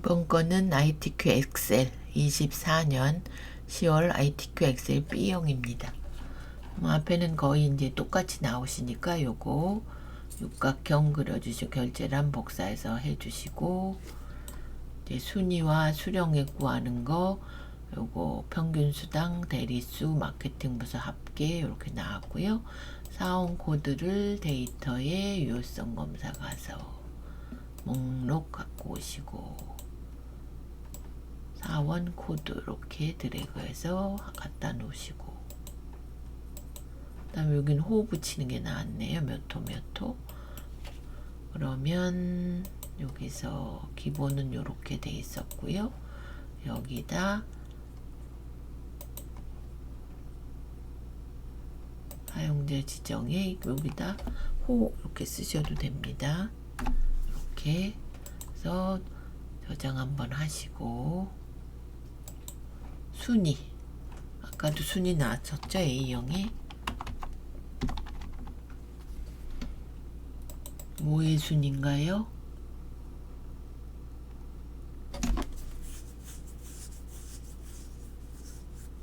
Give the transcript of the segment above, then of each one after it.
이번 거는 ITQ 엑셀 24년 10월 ITQ 엑셀 B형입니다. 앞에는 거의 이제 똑같이 나오시니까 요거 육각형 그려주시고 결제란 복사해서 해주시고, 이제 순위와 수령액 구하는 거 요거 평균 수당, 대리수, 마케팅 부서 합계 이렇게 나왔고요. 사원 코드를 데이터에 유효성 검사 가서 목록 갖고 오시고, 사원 코드 이렇게 드래그해서 갖다 놓으시고, 그 다음에 여기는 호 붙이는 게 나왔네요. 몇 호 몇 호. 그러면 여기서 기본은 이렇게 돼 있었고요. 여기다 사용자 지정에 여기다 호 이렇게 쓰셔도 됩니다. 이렇게 해서 저장 한번 하시고, 순위 아까도 순위 나왔었죠. A형에 뭐의 순인가요?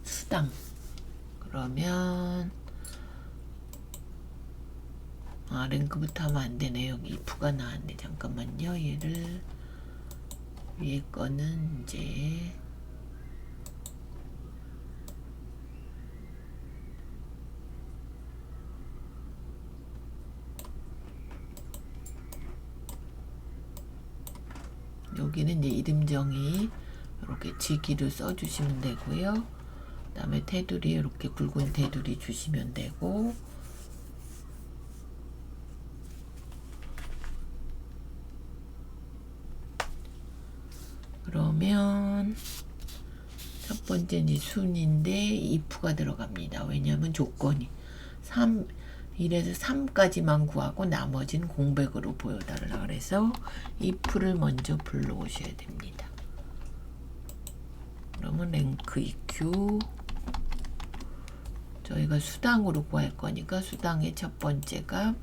수당. 그러면 랭크부터 하면 안 되네요. 여기 if가 나왔네. 잠깐만요. 얘를 위에 거는 이제 여기는 이제 이름 정의 이렇게 지기로 써주시면 되고요. 그 다음에 테두리 이렇게 굵은 테두리 주시면 되고, 그러면 첫 번째는 순인데 if가 들어갑니다. 왜냐하면 조건이 1에서 3까지만 구하고 나머지는 공백으로 보여달라 그래서 if를 먼저 불러오셔야 됩니다. 그러면 랭크 EQ 저희가 수당으로 구할 거니까 수당의 첫 번째 값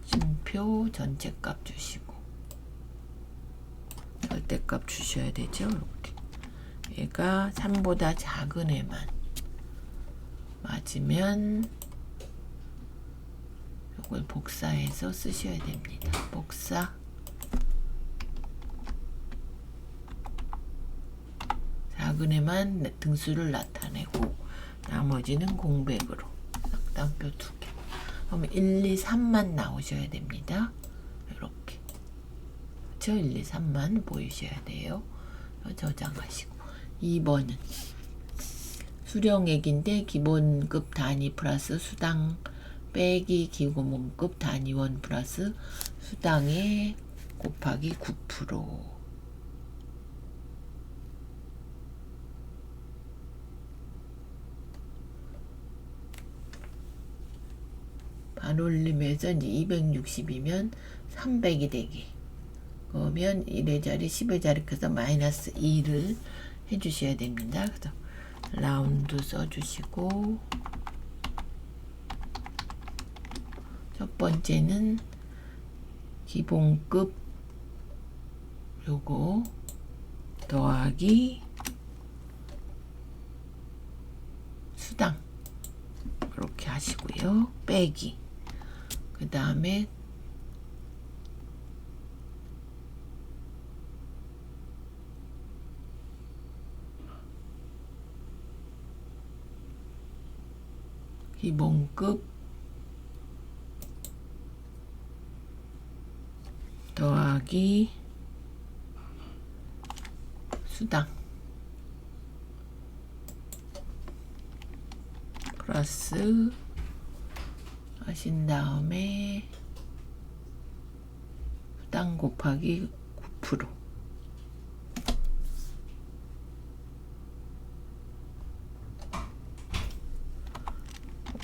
쉼표 전체 값 주시고 절대값 주셔야 되죠. 이렇게 얘가 3보다 작은 애만 맞으면 이걸 복사해서 쓰셔야 됩니다. 복사. 작은 애만 등수를 나타내고 나머지는 공백으로 쌍따옴표 2개. 그러면 1, 2, 3만 나오셔야 됩니다. 이렇게. 그렇죠? 1, 2, 3만 보이셔야 돼요. 저장하시고. 2번은 수령액인데 기본급 단위 플러스 수당 빼기 기본급 단위원 플러스 수당에 곱하기 9%. 반올림에서 이제 260이면 300이 되기. 그러면 1의 자리 10의 자리 해서 마이너스 2를 해주셔야 됩니다. 그래서 라운드 써주시고, 첫 번째는 기본급 요거 더하기 수당 이렇게 하시고요. 빼기 그 다음에 기본급 더하기 수당 플러스 하신 다음에 수당 곱하기 9%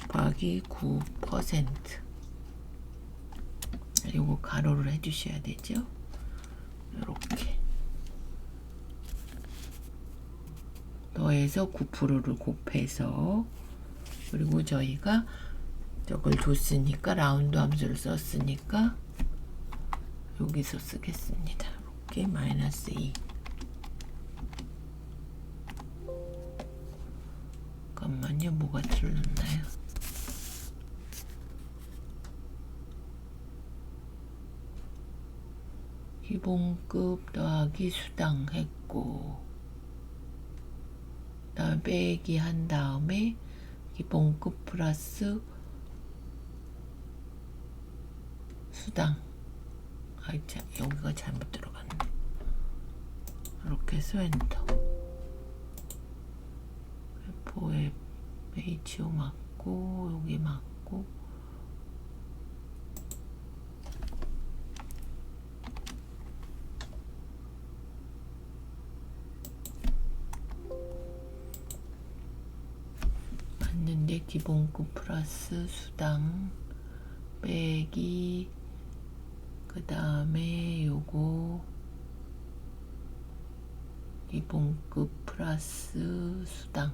곱하기 9%. 요거 가로를 해주셔야 되죠. 이렇게 더해서 9%를 곱해서, 그리고 저희가 저걸 줬으니까 라운드 함수를 썼으니까 여기서 쓰겠습니다. 이렇게 마이너스 2 잠깐만요. 뭐가 틀렸나요? 기본급 더하기 수당 했고, 그다음에 빼기 한 다음에 기본급 플러스 수당. 참, 여기가 잘못 들어갔네. 이렇게 해서 엔터. F5에 HO 맞고, 여기 맞고, 맞는데 기본급 플러스 수당 빼기 그 다음에 요거 기본급 플러스 수당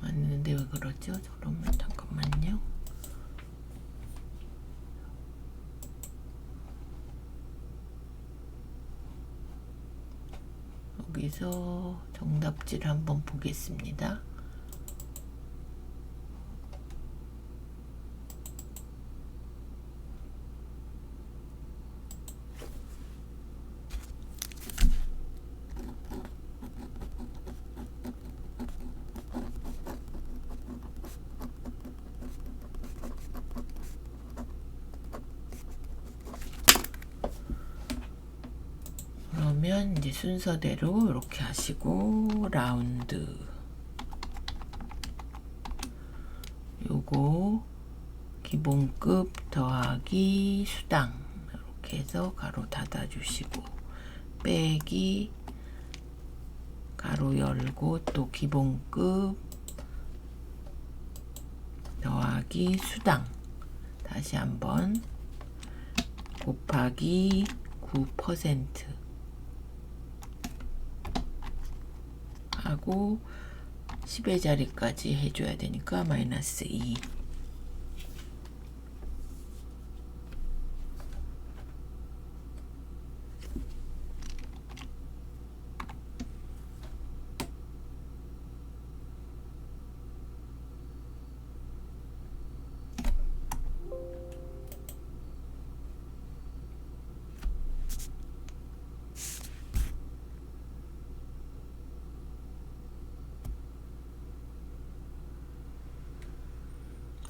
맞는데 왜 그러죠? 그러면 잠깐만요. 여기서 정답지를 한번 보겠습니다. 그러면 이제 순서대로 이렇게 하시고 라운드 요거 기본급 더하기 수당 이렇게 해서 가로 닫아 주시고 빼기 가로 열고 또 기본급 더하기 수당 다시 한번 곱하기 9% 하고 10의 자리까지 해줘야 되니까 마이너스 2.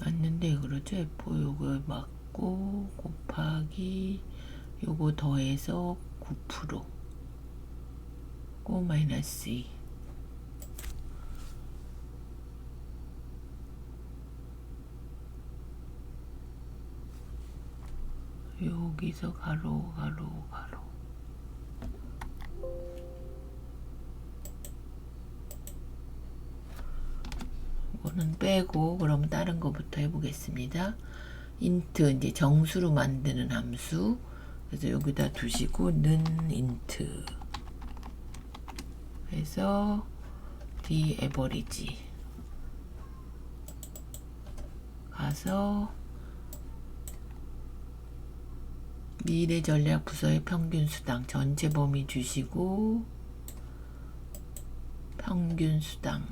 맞는데 그러죠? F 요거 맞고 곱하기 요거 더해서 9% 고 마이너스 2. 여기서 가로 이거는 빼고 그럼 다른 거부터 해보겠습니다. 인트 이제 정수로 만드는 함수 그래서 여기다 두시고 는 인트 해서 D 에버리지 가서 미래 전략 부서의 평균 수당 전체 범위 주시고 평균 수당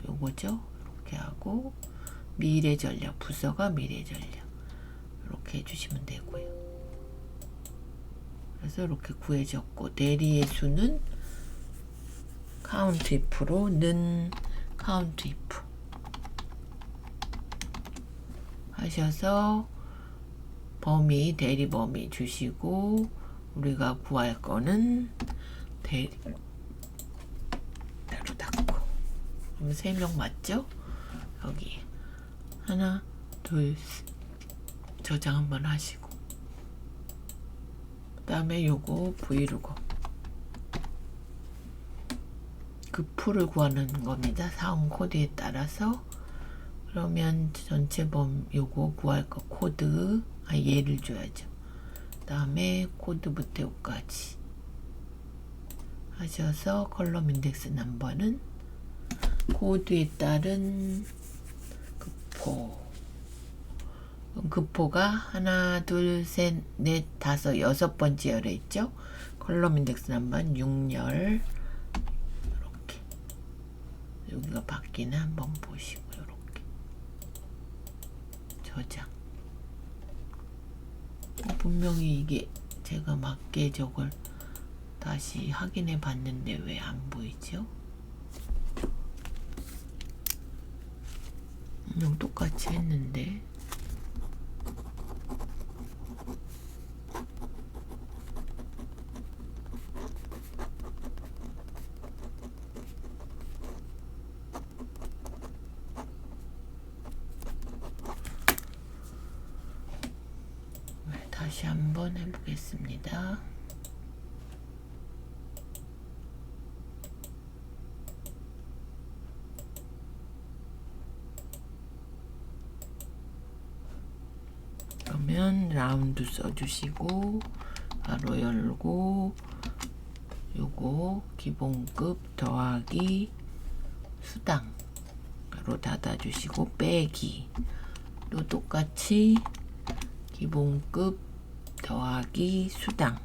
요거죠. 이렇게 하고 미래 전략 부서가 미래 전략 이렇게 해주시면 되고요. 그래서 이렇게 구해졌고 대리의 수는 count if로 는 count if 하셔서 범위 대리 범위 주시고 우리가 구할 거는 대리 따로 닫고 그럼 3명 맞죠? 여기 하나 둘 저장 한번 하시고 그 다음에 요거 브이로그 그 풀을 구하는 겁니다. 사원 코드에 따라서 그러면 전체 요거 구할 거 코드 얘를 줘야죠. 그 다음에 코드부터 여기까지 하셔서 컬럼 인덱스 넘버는 코드에 따른 급포 그럼 급포가 하나, 둘, 셋, 넷, 다섯, 여섯 번째 열에 있죠. 컬럼 인덱스는 한번 6열 이렇게 여기가 바뀌나 한번 보시고 이렇게 저장. 분명히 이게 제가 맞게 저걸 다시 확인해 봤는데 왜 안 보이죠? 분명 똑같이 했는데 다시 한번 해보겠습니다. 그러면 라운드 써주시고 바로 열고 요거 기본급 더하기 수당으로 닫아주시고 빼기 또 똑같이 기본급 더하기 수당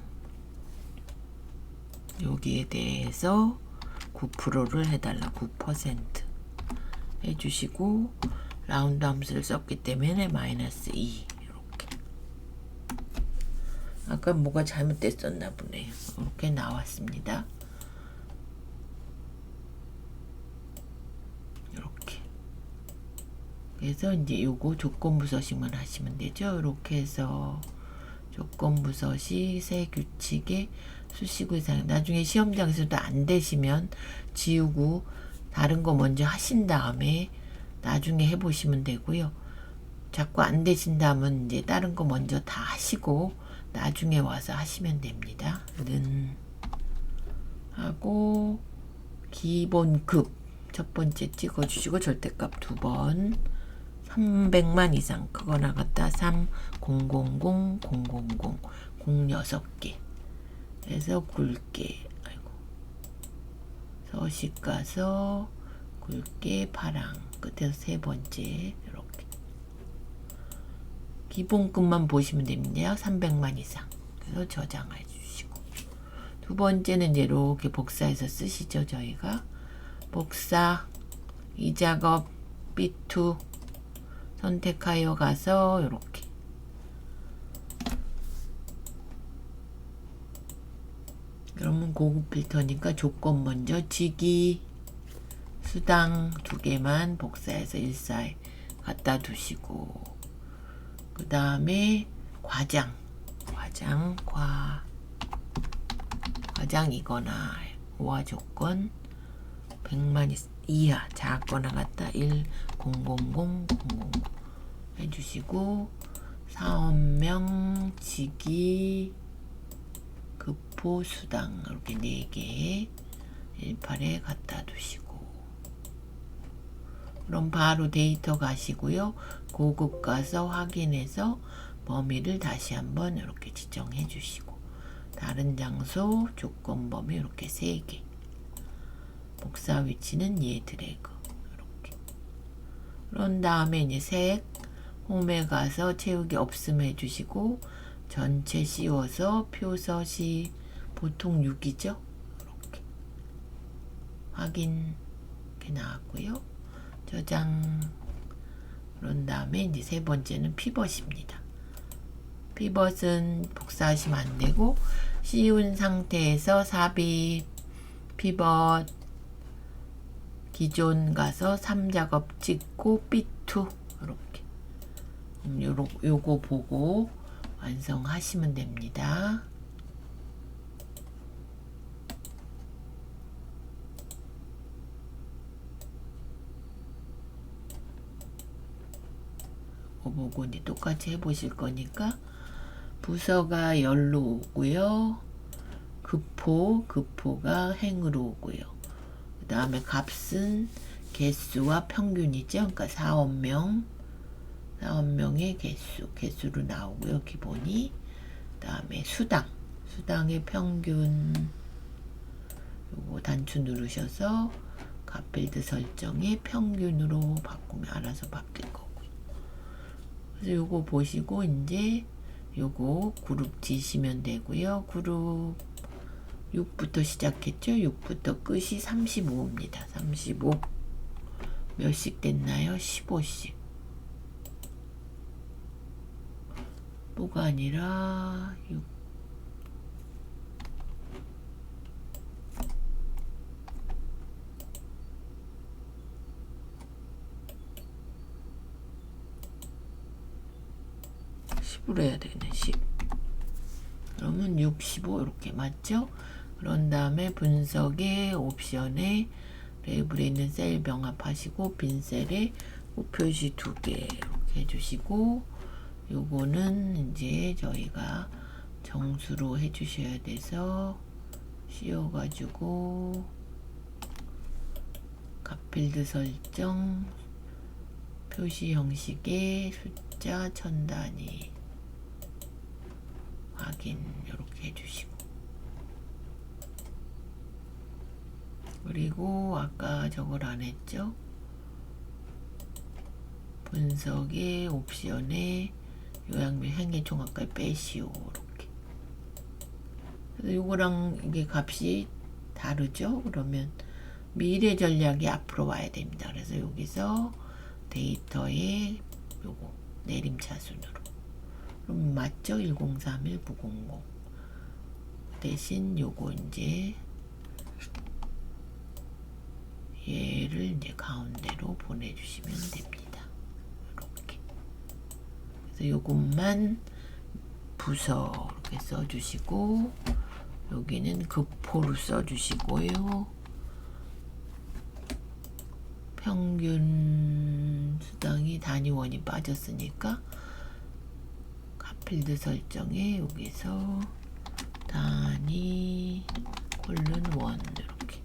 여기에 대해서 9%를 해달라. 9% 해주시고 라운드 함수를 썼기 때문에 마이너스 2 이렇게. 아까 뭐가 잘못됐었나 보네요. 이렇게 나왔습니다. 이렇게. 그래서 이제 요거 조건부 서식만 하시면 되죠. 이렇게 해서 조건부 서식 새 규칙에 수시구 이상 나중에 시험장에서도 안 되시면 지우고 다른 거 먼저 하신 다음에 나중에 해보시면 되고요. 자꾸 안 되신다면 이제 다른 거 먼저 다 하시고 나중에 와서 하시면 됩니다. 는 하고 기본급 첫 번째 찍어주시고 절대값 2번 300만 이상 그거 나갔다 3 0 0 0 0 0 0 0 6개 그래서 굵게 아이고 서식 가서 굵게 파랑 끝에서 세 번째 이렇게 기본급만 보시면 됩니다. 300만 이상 그래서 저장해 주시고 두 번째는 이제 이렇게 복사해서 쓰시죠. 저희가 복사 이 작업 B2 선택하여 가서 이렇게 그러면 고급 필터니까 조건 먼저 지기 수당 2개만 복사해서 1사에 갖다 두시고 그 다음에 과장 우화 조건 100만 이하 작거나 같다 1 0 0 0 0 0 해주시고 사업명 지기 급포 수당 이렇게 4개 18에 갖다 두시고 그럼 바로 데이터 가시고요. 고급 가서 확인해서 범위를 다시 한번 이렇게 지정해 주시고 다른 장소 조건 범위 이렇게 3개 복사 위치는 얘 드래그 이렇게 그런 다음에 이제 색 홈에 가서 채우기 없음 해주시고 전체 씌워서 표서시 보통 6이죠. 이렇게 확인 이렇게 나왔고요. 저장 그런 다음에 이제 세 번째는 피벗입니다. 피벗은 복사하시면 안 되고 씌운 상태에서 삽입 피벗 기존 가서 3작업 찍고 B2 이렇게 요거 보고 완성하시면 됩니다. 보고 이제 똑같이 해보실 거니까 부서가 열로 오고요. 급포가 행으로 오고요. 그 다음에 값은 개수와 평균이죠. 그러니까 사원명의 개수로 나오고요. 기본이. 그 다음에 수당의 평균 요거 단추 누르셔서 값필드 설정에 평균으로 바꾸면 알아서 바뀔 거고 그래서 요거 보시고 이제 요거 그룹 지시면 되고요. 그룹 6부터 시작했죠. 6부터 끝이 35입니다. 35 몇씩 됐나요? 15씩. 뭐가 아니라 6 10으로 해야 되겠네. 10 그러면 65 이렇게 맞죠? 그런 다음에 분석의 옵션에 레이블에 있는 셀 병합하시고 빈 셀에 표시 2개 이렇게 해주시고 요거는 이제 저희가 정수로 해주셔야 돼서 씌워가지고 값필드 설정 표시 형식의 숫자 천 단위 확인 이렇게 해주시고 그리고 아까 저걸 안 했죠? 분석의 옵션에 요약물 행의 총합까지 빼시오 이렇게. 그래서 요거랑 이게 값이 다르죠? 그러면 미래 전략이 앞으로 와야 됩니다. 그래서 여기서 데이터에 요거 내림차순으로 그럼 맞죠? 1031900 대신 요거 이제 얘를 이제 가운데로 보내주시면 됩니다. 이렇게. 그래서 요것만 부서 이렇게 써주시고 여기는 급포로 써주시고요. 평균 수당이 단위원이 빠졌으니까 값필드 설정에 여기서 단위 콜론 원 이렇게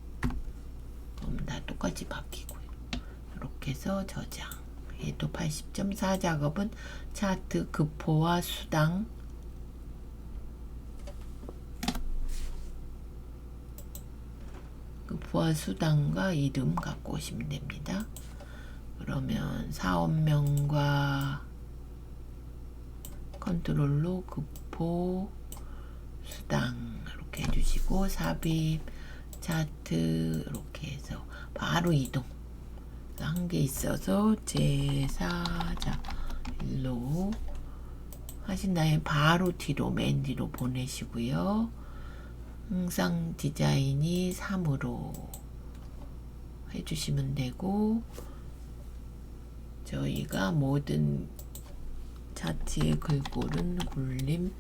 그럼 다 똑같이 바뀌고요. 이렇게 해서 저장. 얘도 80.4 작업은 차트 급포와 수당 급포와 수당과 이름 갖고 오시면 됩니다. 그러면 사업명과 컨트롤로 급포 수당 이렇게 해주시고 삽입 차트 이렇게 해서 바로 이동 한 개 있어서 제4자 일로 하신 다음에 바로 뒤로 맨 뒤로 보내시고요. 항상 디자인이 3으로 해주시면 되고 저희가 모든 차트의 글꼴은 굴림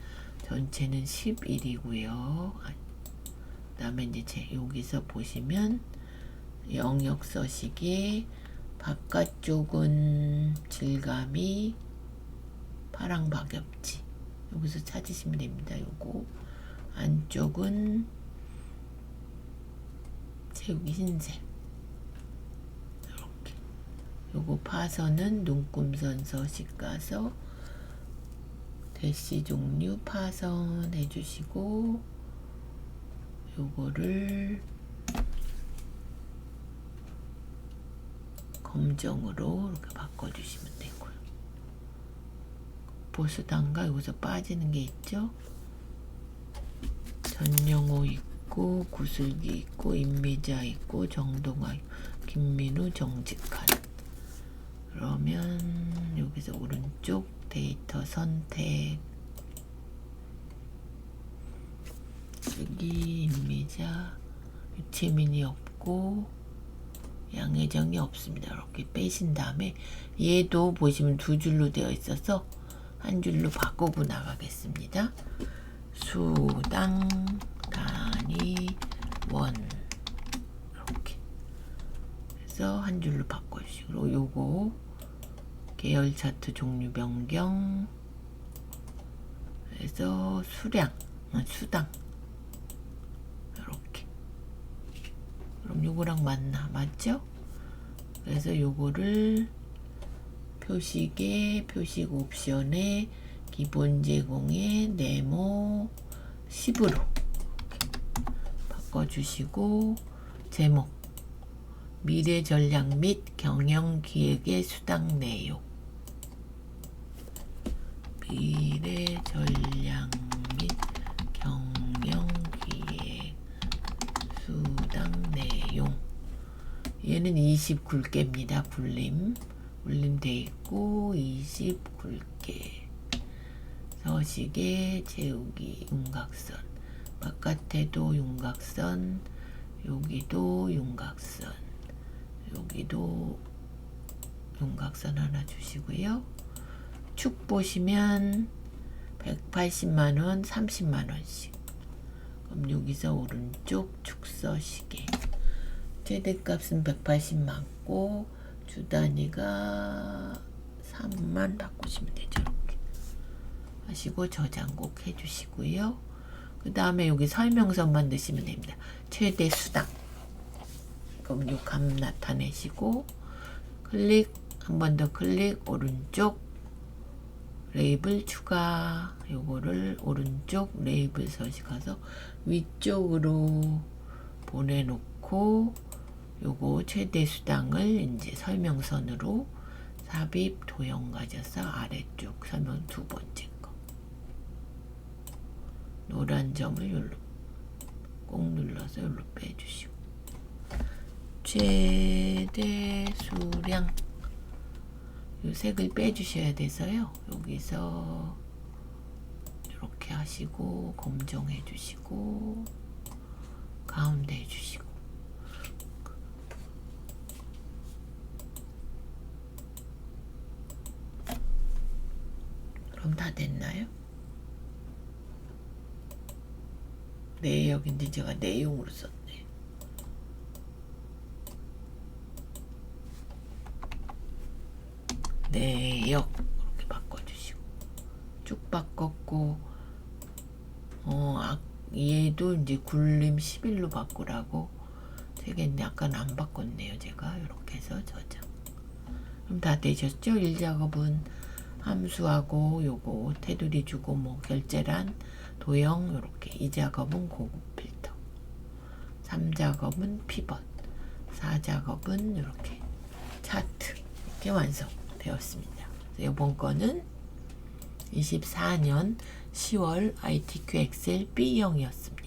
전체는 11이고요. 그 다음에 이제 여기서 보시면 영역 서식에 바깥쪽은 질감이 파랑 박엽지 여기서 찾으시면 됩니다. 요거 안쪽은 채우기 흰색 이렇게 요거 파선은 눈금선 서식 가서 대시 종류 파선 해주시고 요거를 검정으로 이렇게 바꿔주시면 되고요. 보수단과 여기서 빠지는 게 있죠. 전영호 있고 구슬기 있고 임미자 있고 정동아 김민우 정직한 그러면 여기서 오른쪽 데이터 선택 여기 임미자 유채민이 없고 양혜정이 없습니다. 이렇게 빼신 다음에 얘도 보시면 두 줄로 되어 있어서 한 줄로 바꾸고 나가겠습니다. 수당 단위 원 이렇게 해서 한 줄로 바꿔주시고 요거 계열 차트 종류 변경 해서 수당 이렇게 그럼 요거랑 맞죠? 그래서 요거를 표식에 표식 옵션에 기본 제공에 네모 10으로 바꿔주시고 제목 미래 전략 및 경영 기획의 수당 내용 일의 전략 및 경영기획 수당 내용. 얘는 20 굵게입니다. 굴림돼 있고 20 굵게. 서식에 재우기 윤곽선. 바깥에도 윤곽선, 여기도 윤곽선, 여기도 윤곽선 하나 주시고요. 축 보시면 180만원, 30만원씩. 그럼 여기서 오른쪽 축서시계. 최대값은 180 맞고 주 단위가 3만 바꾸시면 되죠. 이렇게 하시고 저장 꼭 해주시고요. 그 다음에 여기 설명서만 넣으시면 됩니다. 최대 수당. 그럼 요 값 나타내시고 클릭, 한 번 더 클릭, 오른쪽 레이블 추가. 요거를 오른쪽 레이블 서식해서 위쪽으로 보내놓고 요거 최대 수당을 이제 설명선으로 삽입 도형 가져서 아래쪽 설명 두 번째 거 노란 점을 여기로 꼭 눌러서 여기로 빼주시고 최대 수량 요 색을 빼주셔야 돼서요. 여기서 이렇게 하시고 검정해 주시고 가운데 해주시고 그럼 다 됐나요? 네, 여긴데 제가 내용으로 썼네. 내역 이렇게 바꿔주시고 쭉 바꿨고 얘도 이제 굴림 11로 바꾸라고 되겠네. 약간 안 바꿨네요. 제가 이렇게 해서 저장. 그럼 다 되셨죠? 1작업은 함수하고 요거 테두리 주고 뭐 결제란 도형 요렇게. 2작업은 고급 필터, 3작업은 피벗, 4작업은 이렇게 차트. 이렇게 완성되었습니다. 이번 거는 24년 10월 ITQ 엑셀 B형이었습니다.